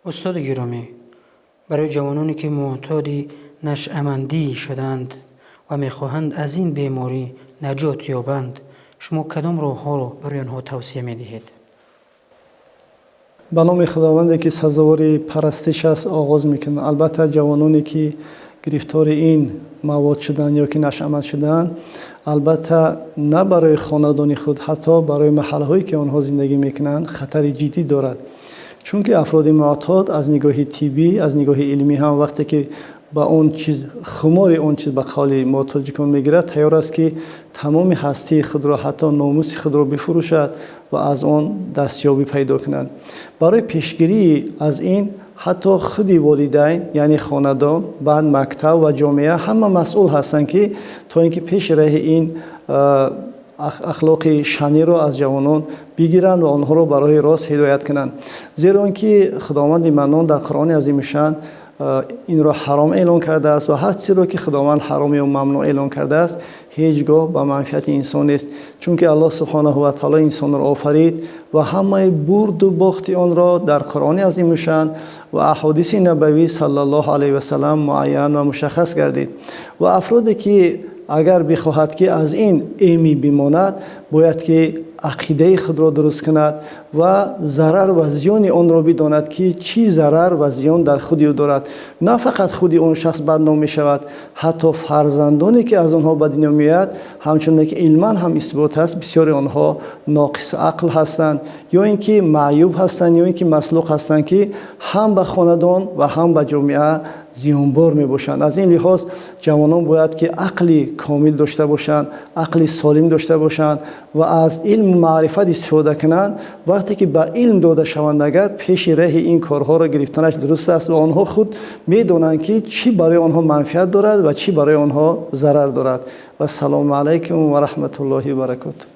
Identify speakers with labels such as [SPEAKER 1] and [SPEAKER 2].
[SPEAKER 1] استاد گرامی، برای جوانانی که معتاد نشأه‌مندی شدند و می‌خواهند از این بیماری نجات یابند، شما کدام راه‌ها را برای آنها توصیه می‌دهید؟
[SPEAKER 2] به نام خداوندی که سزاوار پرستش است آغاز میکنم. البته جوانانی که گرفتار این مواد شدند یا که نشأه‌مند شدند، البته نه برای خاندان خود، حتی برای محلهایی که آنها زندگی میکنند خطر جدی دارد. چون که افراد معتاد از نگاه طبی، از نگاه علمی هم وقتی که با اون چیز خمار اون چیز به قول معتاد جکان میگیرد، تیار است که تمام هستی خود را، حتی ناموس خود را بفروشد و از آن دستیابی پیدا کنند. برای پیشگیری از این حتی خود والدین یعنی خاندان، بعد مکتب و جامعه همه مسئول هستند که تا اینکه پیش راه این اخلاق شنی را از جوانان بگیرند و آنها را برای راست هدایت کنند. زیرا اینکه خداوند منان در قرآن عظیم شان این را حرام اعلان کرده است و هر چیزی را که خداوند حرام و ممنوع اعلان کرده است هیچگاه به منفعت انسان است. چون که الله سبحانه و تعالی انسان را آفرید و همه برد و باخت آن را در قرآن عظیم شان و احادیث نبوی صلی الله علیه و سلم معین و مشخص گردید. و افرادی که اگر بخواهد که از این ایمی بماند، باید که عقیده خود را درست کند و ضرر و زیان آن را بداند که چی ضرر و زیان در خودی او دارد. نه فقط خودی اون شخص بدنام می شود، حتی فرزندانی که از آنها به دنیا میآید همچون که علما هم اثبات است بسیاری آنها ناقص عقل هستند یا اینکه معیوب هستند یا اینکه مسلوق هستند که هم به خاندان و هم به جامعه زیانبار می باشند. از این لحاظ جوانان باید که عقلی کامل داشته باشند، عقلی سالم داشته باشند و از علم و معرفت استفاده کنند. وقتی که به علم داده شوند اگر پیش راه این کارها را گرفتنش درست است و آنها خود می دانند که چی برای آنها منفعت دارد و چی برای آنها ضرر دارد. و السلام علیکم و رحمت الله و برکاته.